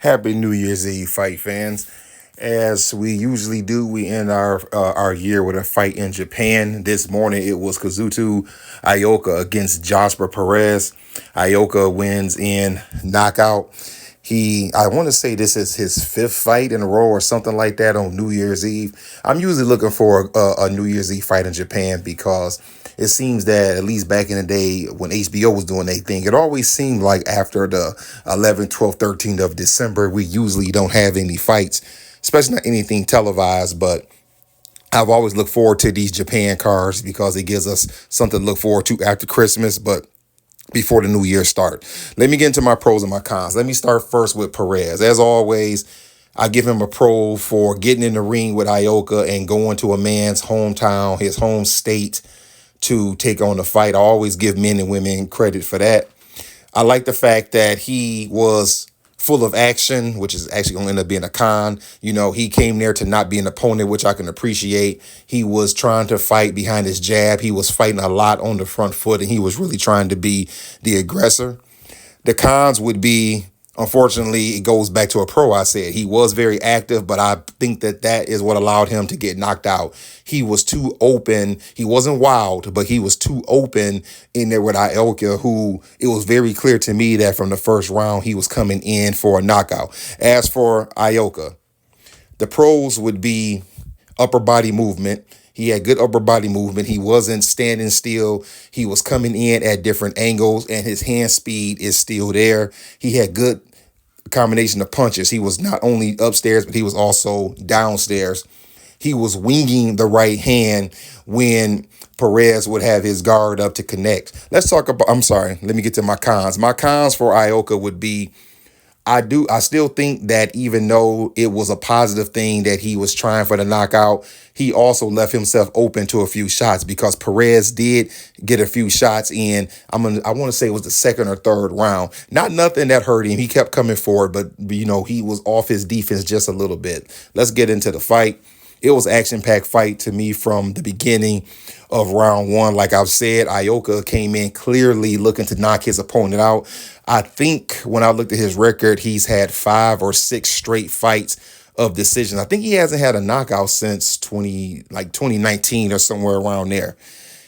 Happy New Year's Eve, fight fans. As we usually do, we end our year with a fight in Japan. This morning, it was Kazuto Ioka against Josber Perez. Ioka wins in knockout. I want to say this is his fifth fight in a row or something like that on New Year's Eve. I'm usually looking for a New Year's Eve fight in Japan because it seems that at least back in the day when HBO was doing their thing, it always seemed like after the 11th, 12th, 13th of December, we usually don't have any fights, especially not anything televised. But I've always looked forward to these Japan cards because it gives us something to look forward to after Christmas. But before the new year start. Let me get into my pros and my cons. Let me start first with Perez. As always, I give him a pro for getting in the ring with Ioka and going to a man's hometown, his home state, to take on the fight. I always give men and women credit for that. I like the fact that he was full of action, which is actually going to end up being a con. You know, he came there to not be an opponent, which I can appreciate. He was trying to fight behind his jab. He was fighting a lot on the front foot, and he was really trying to be the aggressor. The cons would be, unfortunately, it goes back to a pro. I said he was very active, but I think that is what allowed him to get knocked out. He was too open. He wasn't wild, but he was too open in there with Ioka, who it was very clear to me that from the first round, he was coming in for a knockout. As for Ioka, the pros would be upper body movement. He had good upper body movement. He wasn't standing still. He was coming in at different angles, and his hand speed is still there. He had good combination of punches. He was not only upstairs, but he was also downstairs. He was winging the right hand when Perez would have his guard up to connect. Let's talk about, let me get to my cons. My cons for Ioka would be, I still think that even though it was a positive thing that he was trying for the knockout, he also left himself open to a few shots because Perez did get a few shots in. I want to say it was the second or third round. Not nothing that hurt him. He kept coming forward, but he was off his defense just a little bit. Let's get into the fight. It was action-packed fight to me from the beginning of round one. Like I've said, Ioka came in clearly looking to knock his opponent out. I think when I looked at his record, he's had 5 or 6 straight fights of decision. I think he hasn't had a knockout since 2019 or somewhere around there.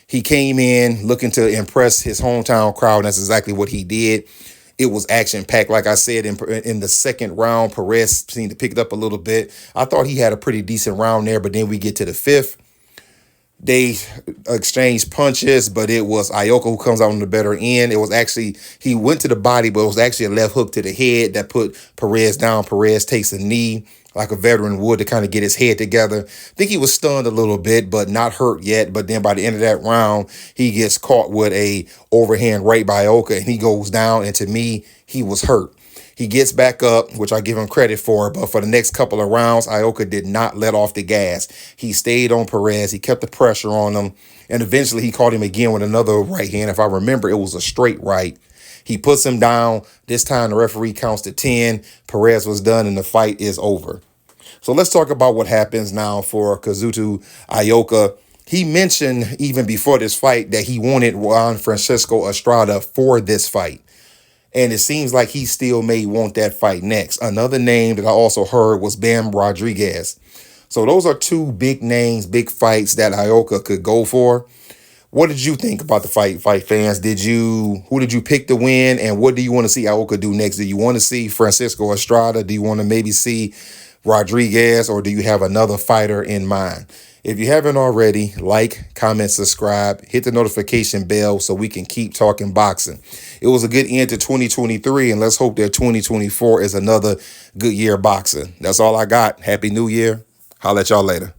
He came in looking to impress his hometown crowd, and that's exactly what he did. It was action-packed. Like I said, in the second round, Perez seemed to pick it up a little bit. I thought he had a pretty decent round there, but then we get to the fifth. They exchanged punches, but it was Ioka who comes out on the better end. It was actually, he went to the body, but it was actually a left hook to the head that put Perez down. Perez takes a knee like a veteran would to kind of get his head together. I think he was stunned a little bit, but not hurt yet. But then by the end of that round, he gets caught with a overhand right by Ioka, and he goes down. And to me, he was hurt. He gets back up, which I give him credit for, but for the next couple of rounds, Ioka did not let off the gas. He stayed on Perez. He kept the pressure on him, and eventually he caught him again with another right hand. If I remember, it was a straight right. He puts him down. This time the referee counts to 10. Perez was done, and the fight is over. So let's talk about what happens now for Kazuto Ioka. He mentioned even before this fight that he wanted Juan Francisco Estrada for this fight. And it seems like he still may want that fight next. Another name that I also heard was Bam Rodriguez. So those are 2 big names, big fights that Ioka could go for. What did you think about the fight fans? Who did you pick to win? And what do you want to see Ioka do next? Do you want to see Francisco Estrada? Do you want to maybe see Rodriguez? Or do you have another fighter in mind? If you haven't already, like, comment, subscribe, hit the notification bell so we can keep talking boxing. It was a good end to 2023, and let's hope that 2024 is another good year of boxing. That's all I got. Happy New Year. Holla at y'all later.